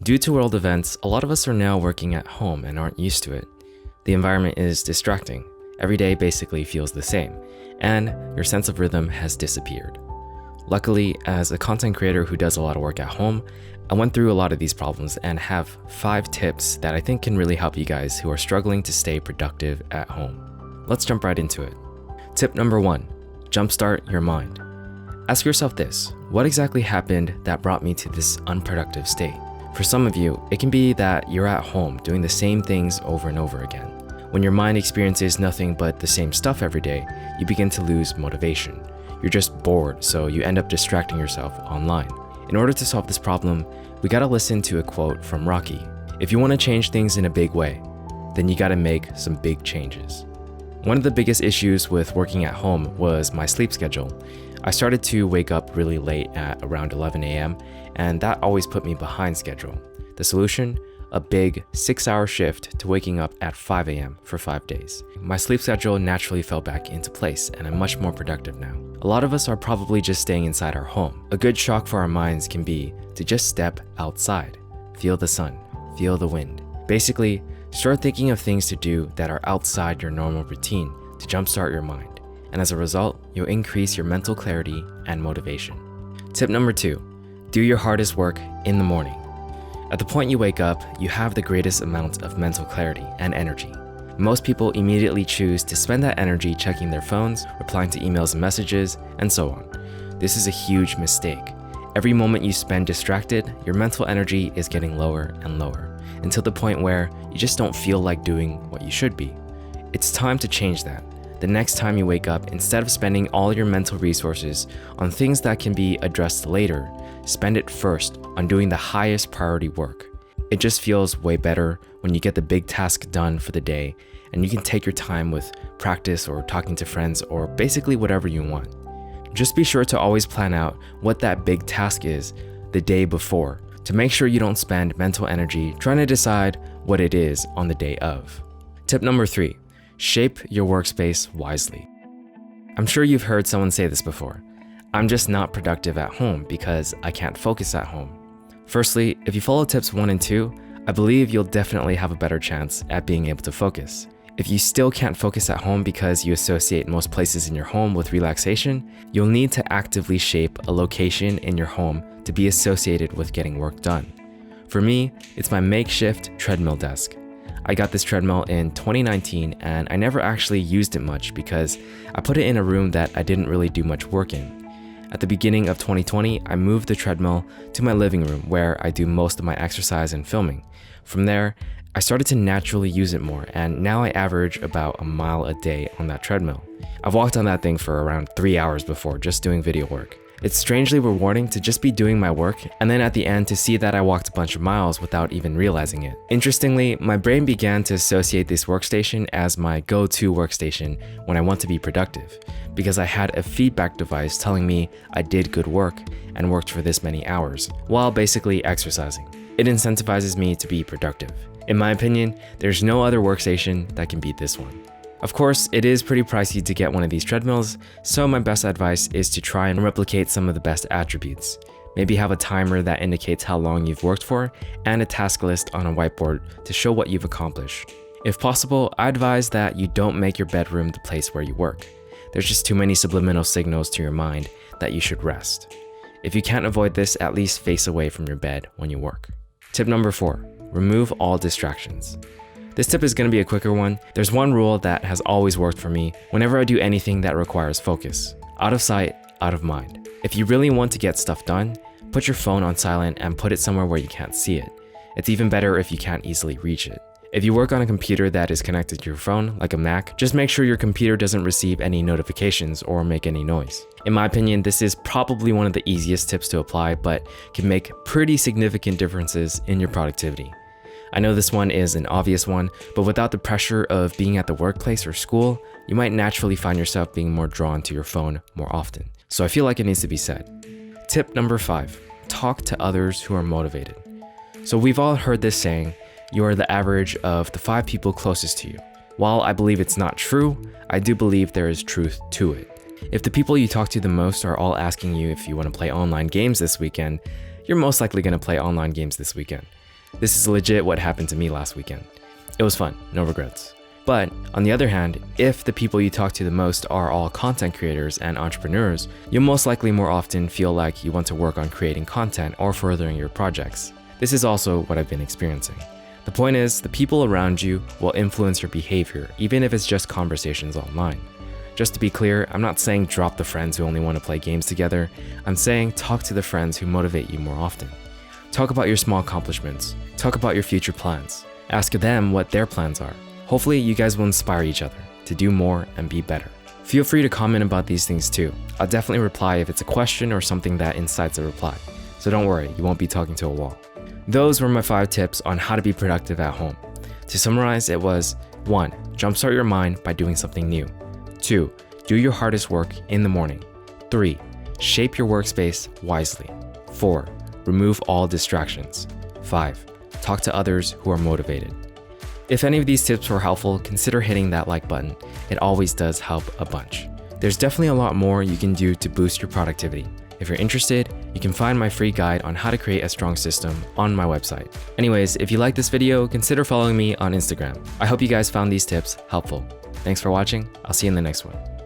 Due to world events, a lot of us are now working at home and aren't used to it. The environment is distracting. Every day basically feels the same, and your sense of rhythm has disappeared. Luckily, as a content creator who does a lot of work at home, I went through a lot of these problems and have 5 tips that I think can really help you guys who are struggling to stay productive at home. Let's jump right into it. Tip number 1, jumpstart your mind. Ask yourself this: what exactly happened that brought me to this unproductive state? For some of you, it can be that you're at home doing the same things over and over again. When your mind experiences nothing but the same stuff every day, you begin to lose motivation. You're just bored, so you end up distracting yourself online. In order to solve this problem, we gotta listen to a quote from Rocky. If you wanna change things in a big way, then you gotta make some big changes. One of the biggest issues with working at home was my sleep schedule. I started to wake up really late at around 11 a.m., and that always put me behind schedule. The solution? A big 6-hour shift to waking up at 5 a.m. for 5 days. My sleep schedule naturally fell back into place, and I'm much more productive now. A lot of us are probably just staying inside our home. A good shock for our minds can be to just step outside, feel the sun, feel the wind. Basically, start thinking of things to do that are outside your normal routine to jumpstart your mind. And as a result, you'll increase your mental clarity and motivation. Tip number 2, do your hardest work in the morning. At the point you wake up, you have the greatest amount of mental clarity and energy. Most people immediately choose to spend that energy checking their phones, replying to emails and messages, and so on. This is a huge mistake. Every moment you spend distracted, your mental energy is getting lower and lower, until the point where you just don't feel like doing what you should be. It's time to change that. The next time you wake up, instead of spending all your mental resources on things that can be addressed later, spend it first on doing the highest priority work. It just feels way better when you get the big task done for the day, and you can take your time with practice or talking to friends or basically whatever you want. Just be sure to always plan out what that big task is the day before to make sure you don't spend mental energy trying to decide what it is on the day of. Tip number 3, shape your workspace wisely. I'm sure you've heard someone say this before. I'm just not productive at home because I can't focus at home. Firstly, if you follow tips 1 and 2, I believe you'll definitely have a better chance at being able to focus. If you still can't focus at home because you associate most places in your home with relaxation, you'll need to actively shape a location in your home to be associated with getting work done. For me, it's my makeshift treadmill desk. I got this treadmill in 2019 and I never actually used it much because I put it in a room that I didn't really do much work in. At the beginning of 2020, I moved the treadmill to my living room where I do most of my exercise and filming. From there, I started to naturally use it more, and now I average about a mile a day on that treadmill. I've walked on that thing for around 3 hours before just doing video work. It's strangely rewarding to just be doing my work and then at the end to see that I walked a bunch of miles without even realizing it. Interestingly, my brain began to associate this workstation as my go-to workstation when I want to be productive, because I had a feedback device telling me I did good work and worked for this many hours, while basically exercising. It incentivizes me to be productive. In my opinion, there's no other workstation that can beat this one. Of course, it is pretty pricey to get one of these treadmills, so my best advice is to try and replicate some of the best attributes. Maybe have a timer that indicates how long you've worked for, and a task list on a whiteboard to show what you've accomplished. If possible, I advise that you don't make your bedroom the place where you work. There's just too many subliminal signals to your mind that you should rest. If you can't avoid this, at least face away from your bed when you work. Tip number 4, remove all distractions. This tip is going to be a quicker one. There's one rule that has always worked for me whenever I do anything that requires focus. Out of sight, out of mind. If you really want to get stuff done, put your phone on silent and put it somewhere where you can't see it. It's even better if you can't easily reach it. If you work on a computer that is connected to your phone, like a Mac, just make sure your computer doesn't receive any notifications or make any noise. In my opinion, this is probably one of the easiest tips to apply, but can make pretty significant differences in your productivity. I know this one is an obvious one, but without the pressure of being at the workplace or school, you might naturally find yourself being more drawn to your phone more often. So I feel like it needs to be said. Tip number 5, talk to others who are motivated. So we've all heard this saying, you are the average of the 5 people closest to you. While I believe it's not true, I do believe there is truth to it. If the people you talk to the most are all asking you if you want to play online games this weekend, you're most likely going to play online games this weekend. This is legit what happened to me last weekend. It was fun, no regrets. But on the other hand, if the people you talk to the most are all content creators and entrepreneurs, you'll most likely more often feel like you want to work on creating content or furthering your projects. This is also what I've been experiencing. The point is, the people around you will influence your behavior, even if it's just conversations online. Just to be clear, I'm not saying drop the friends who only want to play games together. I'm saying talk to the friends who motivate you more often. Talk about your small accomplishments. Talk about your future plans. Ask them what their plans are. Hopefully, you guys will inspire each other to do more and be better. Feel free to comment about these things too. I'll definitely reply if it's a question or something that incites a reply. So don't worry, you won't be talking to a wall. Those were my 5 tips on how to be productive at home. To summarize, it was 1. Jumpstart your mind by doing something new. 2. Do your hardest work in the morning. 3. Shape your workspace wisely. 4. Remove all distractions. 5. Talk to others who are motivated. If any of these tips were helpful, consider hitting that like button. It always does help a bunch. There's definitely a lot more you can do to boost your productivity. If you're interested, you can find my free guide on how to create a strong system on my website. Anyways, if you like this video, consider following me on Instagram. I hope you guys found these tips helpful. Thanks for watching. I'll see you in the next one.